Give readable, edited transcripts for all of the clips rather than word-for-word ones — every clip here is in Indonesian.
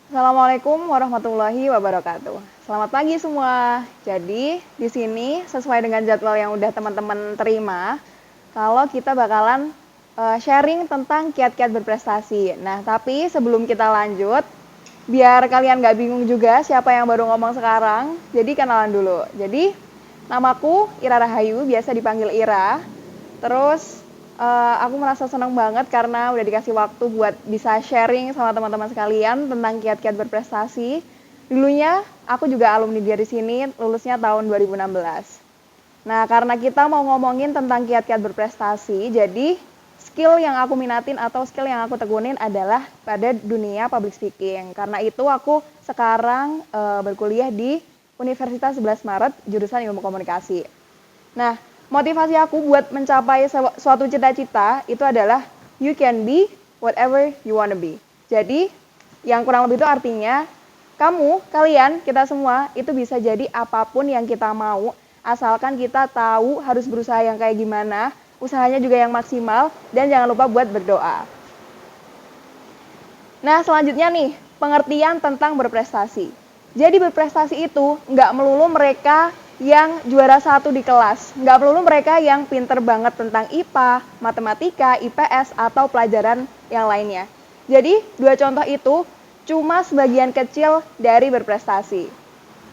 Assalamualaikum warahmatullahi wabarakatuh. Selamat pagi semua. Jadi, di sini sesuai dengan jadwal yang udah teman-teman terima, kalau kita bakalan sharing tentang kiat-kiat berprestasi. Nah, tapi sebelum kita lanjut, biar kalian nggak bingung juga siapa yang baru ngomong sekarang, jadi kenalan dulu. Jadi, namaku Ira Rahayu, biasa dipanggil Ira. Terus aku merasa senang banget karena udah dikasih waktu buat bisa sharing sama teman-teman sekalian tentang kiat-kiat berprestasi. Dulunya aku juga alumni dari sini, lulusnya tahun 2016. Nah, karena kita mau ngomongin tentang kiat-kiat berprestasi, jadi skill yang aku minatin atau skill yang aku tekunin adalah pada dunia public speaking. Karena itu aku sekarang berkuliah di Universitas 11 Maret, jurusan Ilmu Komunikasi. Nah, motivasi aku buat mencapai suatu cita-cita itu adalah you can be whatever you wanna be. Jadi, yang kurang lebih itu artinya kalian, kita semua itu bisa jadi apapun yang kita mau, asalkan kita tahu harus berusaha yang kayak gimana, usahanya juga yang maksimal, dan jangan lupa buat berdoa. Nah, selanjutnya nih, pengertian tentang berprestasi. Jadi berprestasi itu nggak melulu mereka yang juara satu di kelas, nggak melulu mereka yang pinter banget tentang IPA, matematika, IPS, atau pelajaran yang lainnya. Jadi, dua contoh itu cuma sebagian kecil dari berprestasi.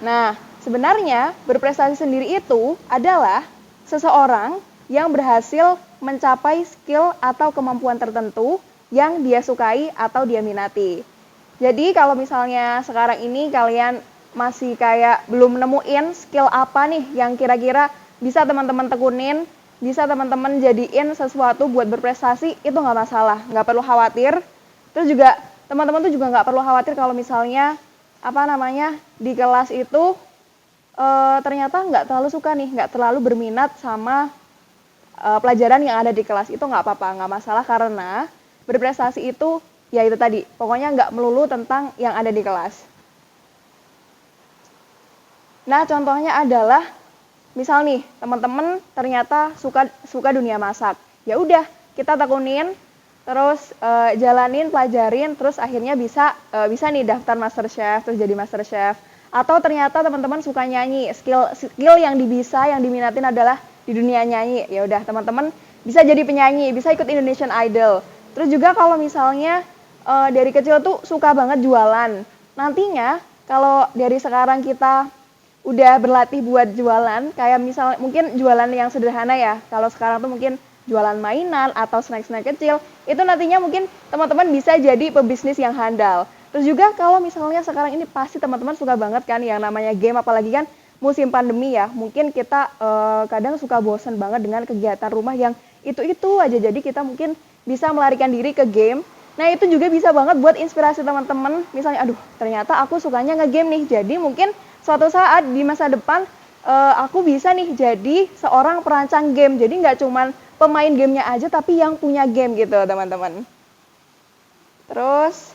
Nah, sebenarnya berprestasi sendiri itu adalah seseorang yang berhasil mencapai skill atau kemampuan tertentu yang dia sukai atau dia minati. Jadi kalau misalnya sekarang ini kalian masih kayak belum nemuin skill apa nih yang kira-kira bisa teman-teman tekunin, bisa teman-teman jadiin sesuatu buat berprestasi, itu nggak masalah, nggak perlu khawatir. Terus juga teman-teman tuh juga nggak perlu khawatir kalau misalnya di kelas itu ternyata nggak terlalu suka nih, nggak terlalu berminat sama pelajaran yang ada di kelas. Itu nggak apa-apa, nggak masalah, karena berprestasi itu ya itu tadi, pokoknya nggak melulu tentang yang ada di kelas. Nah, contohnya adalah misal nih, teman-teman ternyata suka dunia masak. Ya udah, kita tekunin, terus jalanin, pelajarin, terus akhirnya bisa nih daftar MasterChef, terus jadi MasterChef. Atau ternyata teman-teman suka nyanyi, skill yang yang diminatin adalah di dunia nyanyi. Ya udah, teman-teman bisa jadi penyanyi, bisa ikut Indonesian Idol. Terus juga kalau misalnya dari kecil tuh suka banget jualan. Nantinya kalau dari sekarang kita udah berlatih buat jualan, kayak misalnya mungkin jualan yang sederhana ya. Kalau sekarang tuh mungkin jualan mainan atau snack-snack kecil, itu nantinya mungkin teman-teman bisa jadi pebisnis yang handal. Terus juga kalau misalnya sekarang ini pasti teman-teman suka banget kan yang namanya game, apalagi kan musim pandemi ya. Mungkin kita kadang suka bosen banget dengan kegiatan rumah yang itu-itu aja. Jadi kita mungkin bisa melarikan diri ke game. Nah, itu juga bisa banget buat inspirasi teman-teman. Misalnya, aduh, ternyata aku sukanya nge-game nih. Jadi mungkin suatu saat di masa depan aku bisa nih jadi seorang perancang game. Jadi nggak cuman pemain gamenya aja, tapi yang punya game gitu, teman-teman. Terus,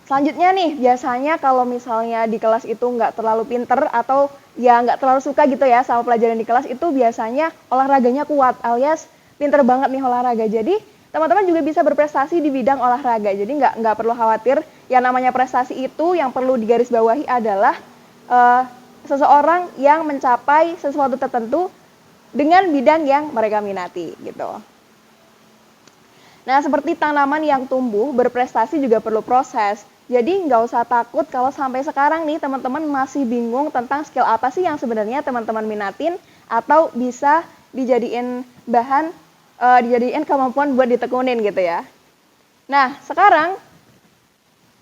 selanjutnya nih, biasanya kalau misalnya di kelas itu nggak terlalu pinter atau ya nggak terlalu suka gitu ya sama pelajaran di kelas, itu biasanya olahraganya kuat, alias pinter banget nih olahraga. Jadi teman-teman juga bisa berprestasi di bidang olahraga. Jadi nggak perlu khawatir. Yang namanya prestasi itu yang perlu digarisbawahi adalah seseorang yang mencapai sesuatu tertentu dengan bidang yang mereka minati gitu. Nah, seperti tanaman yang tumbuh, berprestasi juga perlu proses. Jadi nggak usah takut kalau sampai sekarang nih teman-teman masih bingung tentang skill apa sih yang sebenarnya teman-teman minatin atau bisa dijadiin dijadiin kemampuan buat ditekunin gitu ya. Nah, sekarang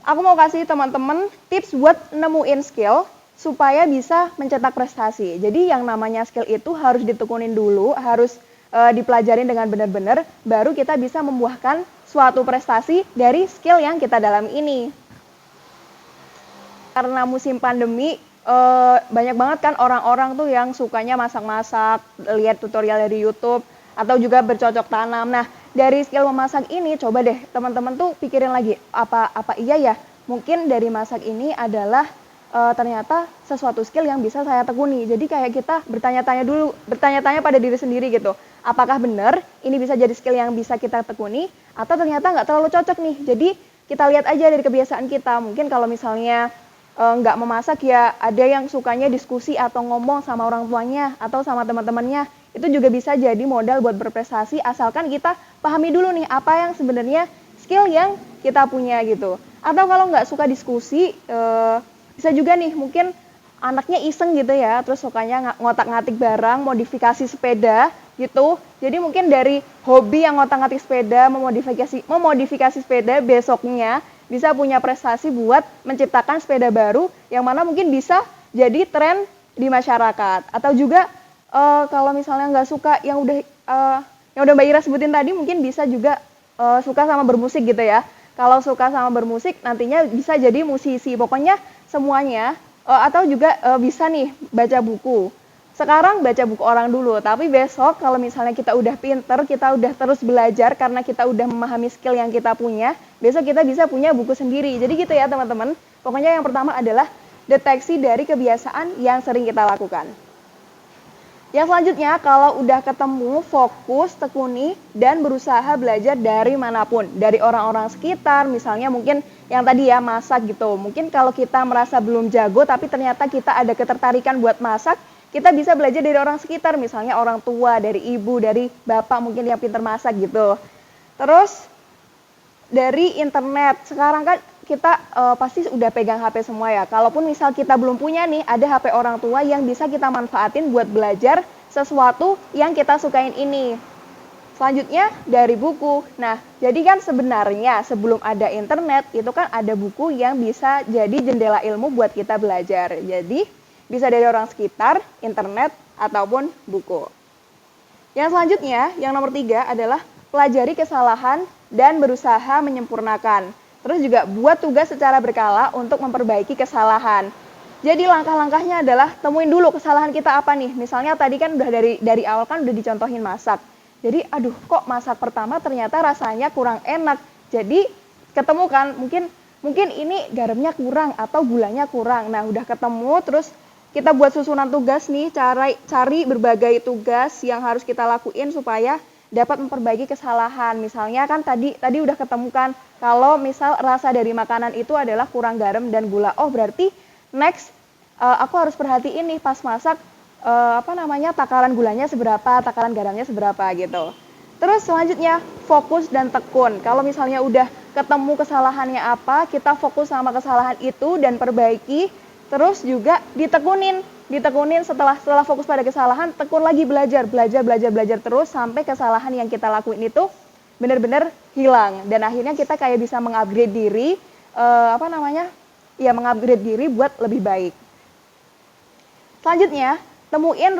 aku mau kasih teman-teman tips buat nemuin skill supaya bisa mencetak prestasi. Jadi yang namanya skill itu harus ditekunin dulu, harus dipelajarin dengan benar-benar, baru kita bisa membuahkan suatu prestasi dari skill yang kita dalami ini. Karena musim pandemi, banyak banget kan orang-orang tuh yang sukanya masak-masak, lihat tutorial dari YouTube, atau juga bercocok tanam. Nah, dari skill memasak ini, coba deh teman-teman tuh pikirin lagi, apa iya ya, mungkin dari masak ini adalah ternyata sesuatu skill yang bisa saya tekuni. Jadi kayak kita bertanya-tanya pada diri sendiri gitu. Apakah benar ini bisa jadi skill yang bisa kita tekuni, atau ternyata nggak terlalu cocok nih. Jadi kita lihat aja dari kebiasaan kita. Mungkin kalau misalnya nggak memasak ya ada yang sukanya diskusi atau ngomong sama orang tuanya atau sama teman-temannya. Itu juga bisa jadi modal buat berprestasi asalkan kita pahami dulu nih apa yang sebenarnya skill yang kita punya gitu. Atau kalau nggak suka diskusi, bisa juga nih mungkin anaknya iseng gitu ya, terus sukanya ngotak-ngatik barang, modifikasi sepeda gitu. Jadi mungkin dari hobi yang ngotak-ngatik sepeda, memodifikasi sepeda, besoknya bisa punya prestasi buat menciptakan sepeda baru yang mana mungkin bisa jadi tren di masyarakat. Atau juga kalau misalnya nggak suka yang udah Mbak Ira sebutin tadi, mungkin bisa juga suka sama bermusik gitu ya. Kalau suka sama bermusik nantinya bisa jadi musisi. Pokoknya semuanya atau juga bisa nih baca buku. Sekarang baca buku orang dulu, tapi besok kalau misalnya kita udah pinter, kita udah terus belajar karena kita udah memahami skill yang kita punya, besok kita bisa punya buku sendiri. Jadi gitu ya teman-teman. Pokoknya yang pertama adalah deteksi dari kebiasaan yang sering kita lakukan. Yang selanjutnya, kalau udah ketemu, fokus, tekuni, dan berusaha belajar dari manapun. Dari orang-orang sekitar, misalnya mungkin yang tadi ya, masak gitu. Mungkin kalau kita merasa belum jago, tapi ternyata kita ada ketertarikan buat masak, kita bisa belajar dari orang sekitar, misalnya orang tua, dari ibu, dari bapak mungkin yang pintar masak gitu. Terus, dari internet, sekarang kan kita pasti udah pegang HP semua ya. Kalaupun misal kita belum punya nih, ada HP orang tua yang bisa kita manfaatin buat belajar sesuatu yang kita sukain ini. Selanjutnya dari buku. Nah, jadi kan sebenarnya sebelum ada internet, itu kan ada buku yang bisa jadi jendela ilmu buat kita belajar. Jadi, bisa dari orang sekitar, internet, ataupun buku. Yang selanjutnya, yang nomor 3 adalah pelajari kesalahan dan berusaha menyempurnakan. Terus juga buat tugas secara berkala untuk memperbaiki kesalahan. Jadi langkah-langkahnya adalah temuin dulu kesalahan kita apa nih. Misalnya tadi kan udah dari awal kan udah dicontohin masak. Jadi aduh kok masak pertama ternyata rasanya kurang enak. Jadi ketemu kan mungkin ini garamnya kurang atau gulanya kurang. Nah udah ketemu terus kita buat susunan tugas nih, cari berbagai tugas yang harus kita lakuin supaya dapat memperbaiki kesalahan. Misalnya kan tadi udah ketemukan kalau misal rasa dari makanan itu adalah kurang garam dan gula. Oh berarti next aku harus perhatiin nih pas masak takaran gulanya seberapa, takaran garamnya seberapa gitu. Terus selanjutnya fokus dan tekun. Kalau misalnya udah ketemu kesalahannya apa, kita fokus sama kesalahan itu dan perbaiki. Terus juga ditekunin setelah fokus pada kesalahan, tekun lagi belajar terus sampai kesalahan yang kita lakuin itu benar-benar hilang dan akhirnya kita kayak bisa mengupgrade diri mengupgrade diri buat lebih baik. Selanjutnya, temuin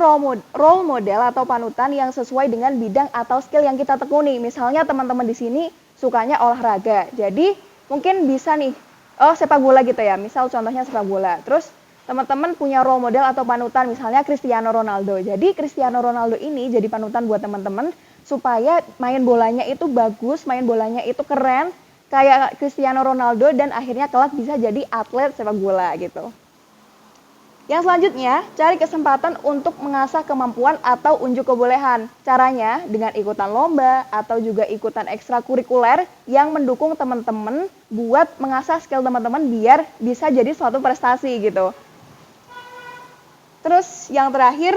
role model atau panutan yang sesuai dengan bidang atau skill yang kita tekuni. Misalnya teman-teman di sini sukanya olahraga. Jadi, mungkin bisa nih sepak bola gitu ya, misal contohnya sepak bola. Terus teman-teman punya role model atau panutan, misalnya Cristiano Ronaldo. Jadi Cristiano Ronaldo ini jadi panutan buat teman-teman supaya main bolanya itu bagus, main bolanya itu keren, kayak Cristiano Ronaldo dan akhirnya kelak bisa jadi atlet sepak bola gitu. Yang selanjutnya, cari kesempatan untuk mengasah kemampuan atau unjuk kebolehan. Caranya dengan ikutan lomba atau juga ikutan ekstrakurikuler yang mendukung teman-teman buat mengasah skill teman-teman biar bisa jadi suatu prestasi gitu. Terus yang terakhir,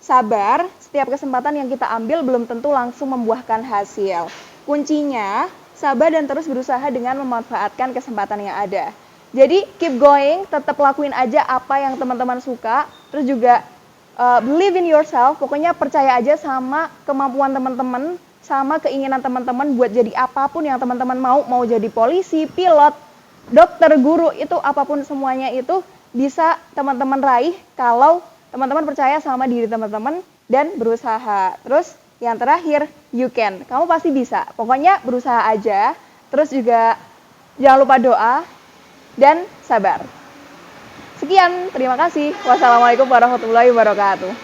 sabar. Setiap kesempatan yang kita ambil belum tentu langsung membuahkan hasil. Kuncinya, sabar dan terus berusaha dengan memanfaatkan kesempatan yang ada. Jadi keep going, tetap lakuin aja apa yang teman-teman suka. Terus juga believe in yourself, pokoknya percaya aja sama kemampuan teman-teman, sama keinginan teman-teman buat jadi apapun yang teman-teman mau jadi polisi, pilot, dokter, guru, itu apapun semuanya itu bisa teman-teman raih kalau teman-teman percaya sama diri teman-teman dan berusaha. Terus yang terakhir, you can, kamu pasti bisa. Pokoknya berusaha aja, terus juga jangan lupa doa, dan sabar. Sekian, terima kasih. Wassalamualaikum warahmatullahi wabarakatuh.